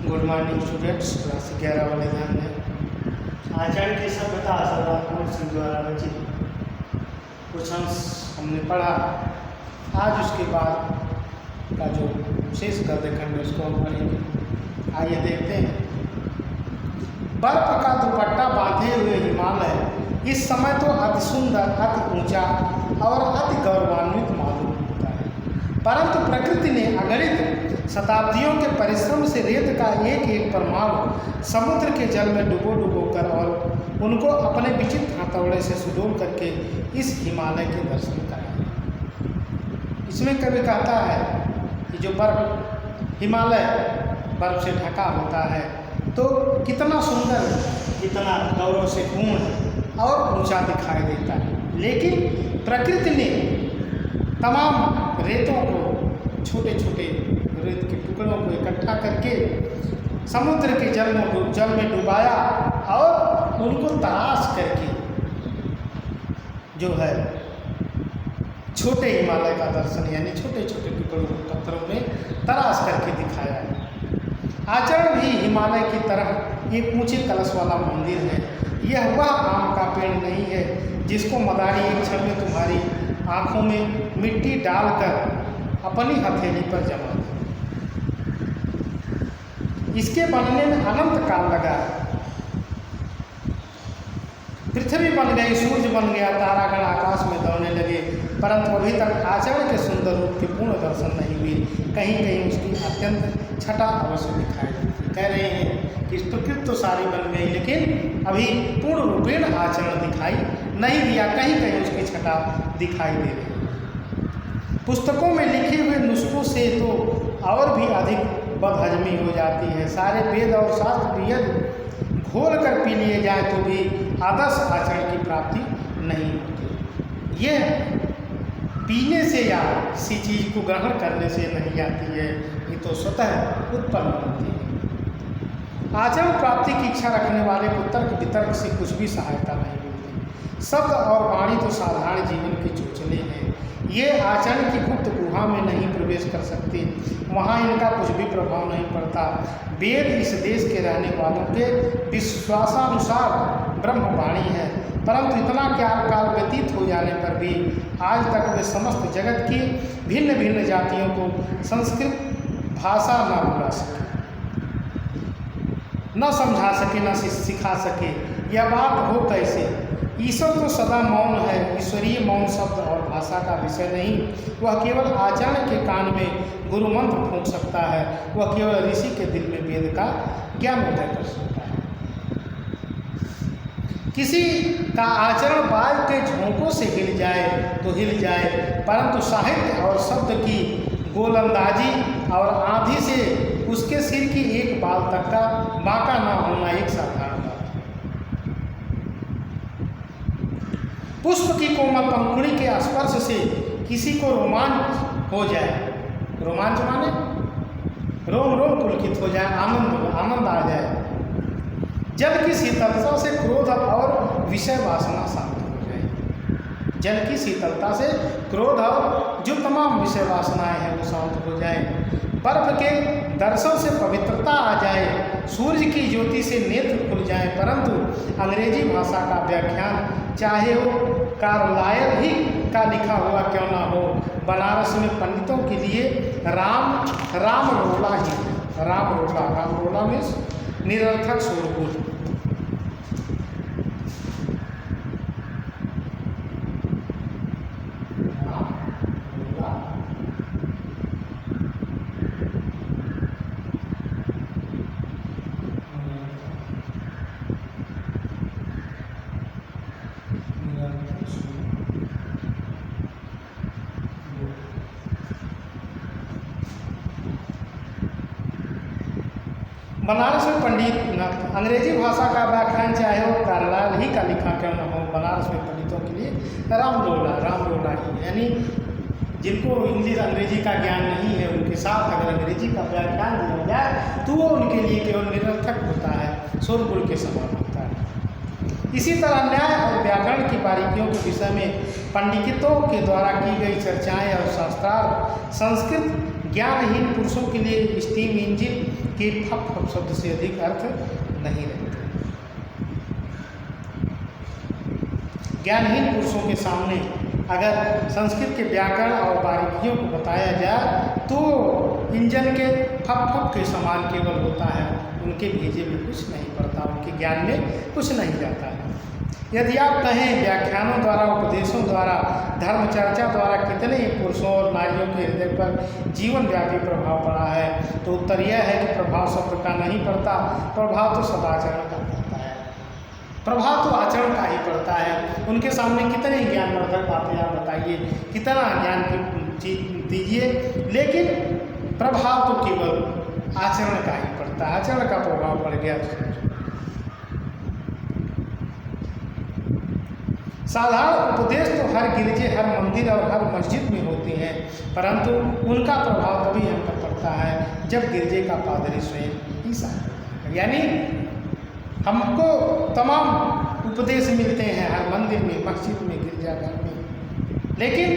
Good morning students, class 11 वाले ध्यान दें। आचार्य की सभ्यता सरदार सिंह द्वारा रचित कुछ अंश हमने पढ़ा। आज उसके बाद का जो शेष गद्य खंड उसको हम पढ़ेंगे। आइए देखते हैं। बर्फ का दुपट्टा बांधे हुए हिमालय इस समय तो अति सुंदर, अति ऊंचा और अति गौरवान्वित मालूम होता है, परंतु प्रकृति ने अगणित शताब्दियों के परिश्रम से रेत का एक एक परमाणु समुद्र के जल में डुबो डुबो कर और उनको अपने विचित्र हथौड़े से सुडोल करके इस हिमालय के दर्शन कराए। इसमें कवि कहता है कि जो बर्फ, हिमालय बर्फ से ढका होता है तो कितना सुंदर, कितना गौरव से पूर्ण और ऊंचा दिखाई देता है, लेकिन प्रकृति ने तमाम रेतों को, छोटे छोटे रेत के टुकड़ों को इकट्ठा करके समुद्र के जल में डुबाया और उनको तराश करके जो है छोटे हिमालय का दर्शन, यानी छोटे छोटे टुकड़ों को पत्थरों में तराश करके दिखाया है। आचरण भी हिमालय की तरह एक ऊंचे कलश वाला मंदिर है। यह वह आम का पेड़ नहीं है जिसको मदारी एक क्षण में तुम्हारी आंखों में मिट्टी डालकर अपनी हथेली पर जमा दे। इसके बनने में अनंत काल लगा। पृथ्वी बन गई, सूर्य बन गया, तारागण आकाश में दौड़ने लगे, परंतु अभी तक आचरण के सुंदर रूप के पूर्ण दर्शन नहीं हुए। कहीं कहीं उसकी अत्यंत छटा अवश्य दिखाई देती। कह रहे हैं कि प्रकृति तो सारी बन गई, लेकिन अभी पूर्ण रूपेण आचरण दिखाई नहीं दिया। कहीं कहीं उसकी छटा दिखाई दे रही है। पुस्तकों में लिखे हुए नुस्खों से तो और भी अधिक बदहजमी हो जाती है। सारे वेद और शास्त्र भी यदि घोल कर पी लिए जाए तो भी आदर्श आचरण की प्राप्ति नहीं होती। यह पीने से या किसी चीज़ को ग्रहण करने से नहीं आती है, ये तो स्वतः उत्पन्न होती है। आचरण प्राप्ति की इच्छा रखने वाले को तर्क वितर्क से कुछ भी सहायता नहीं मिलती। शब्द और वाणी तो साधारण जीवन के चोचले हैं। ये आचरण की गुप्त गुहा में नहीं प्रवेश कर सकते, वहाँ इनका कुछ भी प्रभाव नहीं पड़ता। वेद इस देश के रहने वालों के विश्वासानुसार ब्रह्मवाणी है, परंतु इतना काल व्यतीत हो जाने पर भी आज तक वे समस्त जगत की भिन्न भिन्न जातियों को संस्कृत भाषा न बुला सके, न समझा सके, न सिखा सके। यह बात हो कैसे? ईश्वर तो सदा मौन है। ईश्वरीय मौन शब्द और भाषा का विषय नहीं, वह केवल आचरण के कान में गुरु मंत्र फूंक सकता है। वह केवल ऋषि के दिल में वेद का ज्ञान उदय कर सकता है। किसी का आचरण बाल के झोंकों से हिल जाए तो हिल जाए, परंतु साहित्य और शब्द की गोलंदाजी और आंधी से उसके सिर की एक बाल तक का बांका न होना एक साधारण बात है। पुष्प की कोमल पंखुड़ी के स्पर्श से किसी को रोमांच हो जाए, रोमांच माने रोम रोम पुलकित हो जाए, आनंद आ जाए। जल की शीतलता से क्रोध और विषय वासना शांत हो जाए। जल की शीतलता से क्रोध और जो तमाम विषय वासनाएं हैं वो शांत हो जाए। बर्फ के दर्शन से पवित्रता आ जाए। सूर्य की ज्योति से नेत्र खुल जाए। परंतु अंग्रेजी भाषा का व्याख्यान चाहे वो कार्लायल ही का लिखा हुआ क्यों ना हो, बनारस में पंडितों के लिए राम रोला ही है। राम रोला में निरर्थक शोरगुल। बनारस में पंडित अंग्रेजी भाषा का व्याख्यान चाहे वो कार्लायल ही का लिखा क्यों न हो, बनारस में पंडितों के लिए राम रोला ही, यानी जिनको इंग्लिश अंग्रेजी का ज्ञान नहीं है उनके साथ अगर अंग्रेजी का व्याख्यान दिया जाए तो वो उनके लिए केवल निरर्थक होता है, शोरगुल के समान होता है। इसी तरह न्याय और व्याकरण की बारीकियों के विषय में पंडितों के द्वारा की गई चर्चाएं और शास्त्रार्थ संस्कृत ज्ञानहीन पुरुषों के लिए स्टीम इंजन के फप फप शब्द से अधिक अर्थ नहीं रखते। ज्ञानहीन पुरुषों के सामने अगर संस्कृत के व्याकरण और बारीकियों को बताया जाए तो इंजन के फप फप के समान केवल होता है, उनके भेजे में कुछ नहीं पड़ता, उनके ज्ञान में कुछ नहीं जाता है। यदि आप कहें व्याख्यानों द्वारा, उपदेशों द्वारा, धर्म चर्चा द्वारा कितने ही पुरुषों और नारियों के हृदय पर जीवन व्यापी प्रभाव पड़ा है, तो उत्तर यह है कि प्रभाव शब्द का नहीं पड़ता, प्रभाव तो सदाचरण का पड़ता है, प्रभाव तो आचरण का ही पड़ता है। उनके सामने कितने ज्ञानवर्धक बातें आप बताइए, कितना ज्ञान की दीजिए, लेकिन प्रभाव तो केवल आचरण का ही पड़ता है। आचरण का प्रभाव पड़ गया तो साधारण उपदेश तो हर गिरजे, हर मंदिर और हर मस्जिद में होते हैं, परंतु उनका प्रभाव तभी हम पर पड़ता है जब गिरजे का पादरी स्वयं ही साथ। यानी हमको तमाम उपदेश मिलते हैं हर मंदिर में, मस्जिद में, गिरजाघर में, लेकिन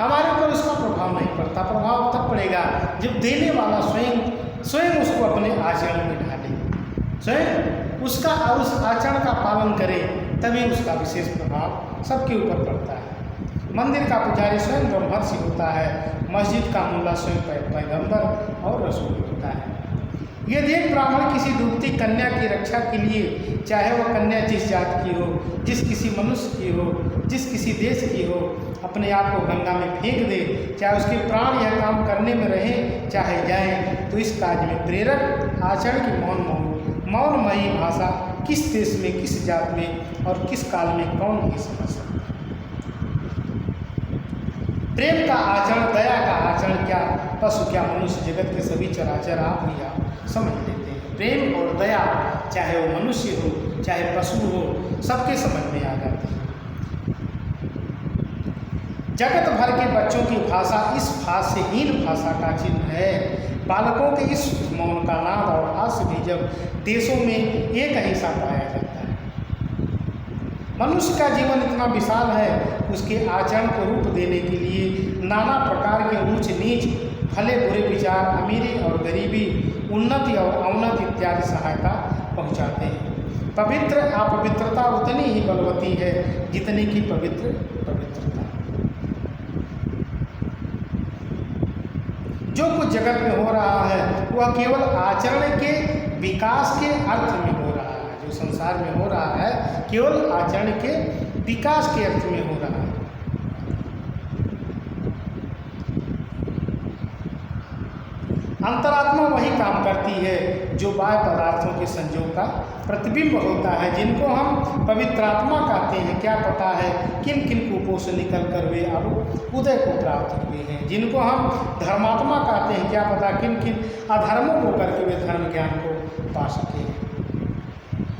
हमारे ऊपर उसका प्रभाव नहीं पड़ता। प्रभाव तब पड़ेगा जब देने वाला स्वयं उसको अपने आचरण में ढाले, स्वयं उसका उस आचरण का पालन करे, तभी उसका विशेष प्रभाव सबके ऊपर पड़ता है। मंदिर का पुजारी स्वयं ब्रह्मर्षि होता है, मस्जिद का मुल्ला स्वयं पैगंबर और रसूल होता है। यदि एक ब्राह्मण किसी डूबती कन्या की रक्षा के लिए, चाहे वह कन्या जिस जात की हो, जिस किसी मनुष्य की हो, जिस किसी देश की हो, अपने आप को गंगा में फेंक दे, चाहे उसके प्राण यह काम करने में रहें चाहे जाएं, तो इस कार्य में प्रेरक आचरण की मौनमयी भाषा किस देश में, किस जात में और किस काल में कौन नहीं समझ सकता। प्रेम का आचरण, दया का आचरण, क्या पशु, क्या मनुष्य, जगत के सभी चराचर आप ही आप समझ लेते हैं। प्रेम और दया चाहे वो मनुष्य हो चाहे पशु हो, सबके समझ में आ जाते हैं। जगत भर के बच्चों की भाषा इस भाष्यहीन भाषा का चिन्ह है। बालकों के इस मौन का नाद और हास्य भी जब देशों में एक ही सा पाया जाता है। मनुष्य का जीवन इतना विशाल है, उसके आचरण को रूप देने के लिए नाना प्रकार के ऊंच नीच, भले बुरे विचार, अमीरी और गरीबी, उन्नति और अवनति इत्यादि सहायता पहुंचाते हैं। पवित्र अपवित्रता उतनी ही बलवती है जितनी की पवित्रता। जो कुछ जगत में हो रहा है वह केवल आचरण के विकास के अर्थ में हो रहा है। जो संसार में हो रहा है केवल आचरण के विकास के अर्थ में हो रहा है। अंतरात्मा वही काम करती है जो बाह्य पदार्थों के संयोग का प्रतिबिंब होता है, जिनको हम पवित्रात्मा कहते हैं। क्या पता है किन किन कूपों से निकलकर वे अब उदय को प्राप्त हुए हैं। जिनको हम धर्मात्मा कहते हैं, क्या पता किन किन अधर्मों को करके वे धर्म ज्ञान को पा सके हैं।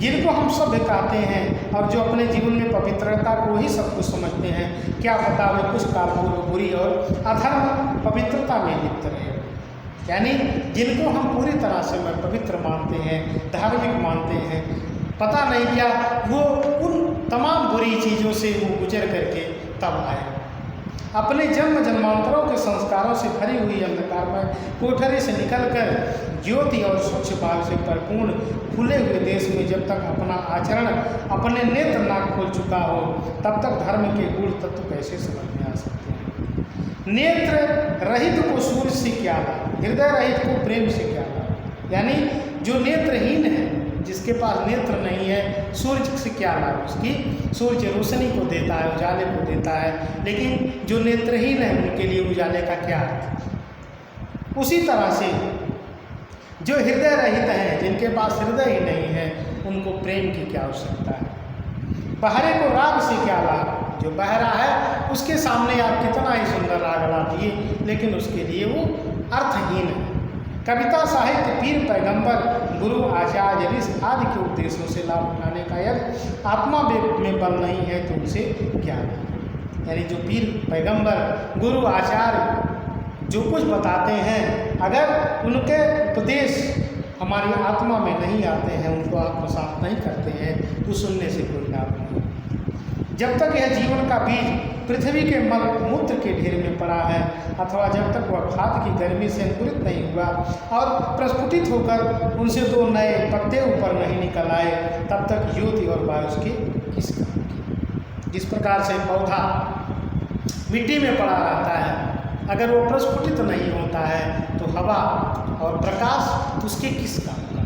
जिनको हम सभ्य कहते हैं और जो अपने जीवन में पवित्रता को ही सब कुछ समझते हैं, क्या पता वे कुछ काल पूर्व बुरी और अधर्म पवित्रता में लिप्त रहे। यानी जिनको हम पूरी तरह से पवित्र मानते हैं, धार्मिक मानते हैं, पता नहीं क्या वो उन तमाम बुरी चीज़ों से वो गुजर करके तब आए। अपने जन्म जन्मांतरों के संस्कारों से भरी हुई अंधकारमय कोठरी से निकलकर ज्योति और स्वच्छ भाव से परिपूर्ण खुले हुए देश में जब तक अपना आचरण, अपने नेत्र ना खोल चुका हो, तब तक धर्म के गूढ़ तत्व कैसे समझ में आ सकते हैं। नेत्र रहित को सूर्य से क्या लाभ, हृदय रहित को प्रेम से क्या लाभ। यानी जो नेत्रहीन है, जिसके पास नेत्र नहीं है, सूर्य से क्या लाभ। उसकी सूर्य रोशनी को देता है, उजाले को देता है, लेकिन जो नेत्रहीन है उनके लिए उजाले का क्या अर्थ। उसी तरह से जो हृदय रहित हैं, जिनके पास हृदय ही नहीं है, उनको प्रेम की क्या आवश्यकता है। बहरे को राग से क्या लाभ, जो बहरा है उसके सामने आप कितना ही सुंदर राग ला दिए, लेकिन उसके लिए वो अर्थहीन है। कविता, साहित्य, पीर, पैगंबर, गुरु, आचार्य, ऋषि आदि के उपदेशों से लाभ उठाने का यदि आत्मा में बल नहीं है तो उसे ज्ञान। यानी जो पीर, पैगंबर, गुरु, आचार्य जो कुछ बताते हैं, अगर उनके उपदेश हमारी आत्मा में नहीं आते हैं, उनको आत्मसात नहीं करते हैं, तो सुनने से कोई लाभ नहीं। जब तक यह जीवन का बीज पृथ्वी के मल मूत्र के ढेर में पड़ा है, अथवा जब तक वह खाद की गर्मी से अंकुरित नहीं हुआ और प्रस्फुटित होकर उनसे 2 नए पत्ते ऊपर नहीं निकल आए, तब तक ज्योति और वायु उसके किस काम की। जिस प्रकार से पौधा मिट्टी में पड़ा रहता है, अगर वो प्रस्फुटित नहीं होता है तो हवा और प्रकाश उसके किस काम का।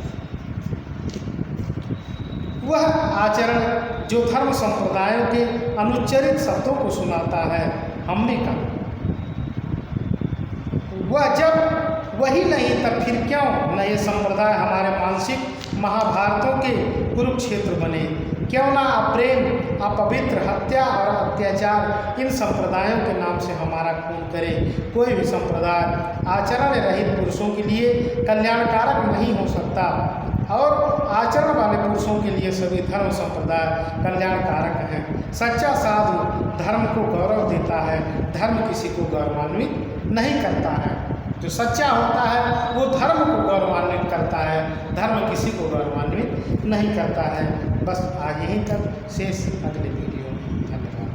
वह आचरण जो धर्म संप्रदायों के अनुच्चरित शब्दों को सुनाता है, हमने कहा वह जब वही नहीं तब फिर क्यों नए संप्रदाय हमारे मानसिक महाभारतों के कुरुक्षेत्र बने। क्यों ना अप्रेम, अपवित्र, हत्या और अत्याचार इन संप्रदायों के नाम से हमारा खून करे। कोई भी संप्रदाय आचरण रहित पुरुषों के लिए कल्याणकारक नहीं हो सकता, और आचरण वाले पुरुषों के लिए सभी धर्म संप्रदाय कल्याणकारक हैं। सच्चा साधु धर्म को गौरव देता है, धर्म किसी को गौरवान्वित नहीं करता है। जो सच्चा होता है वो धर्म को गौरवान्वित करता है, धर्म किसी को गौरवान्वित नहीं करता है। बस आज यहीं तक, शेष अगले वीडियो में। धन्यवाद।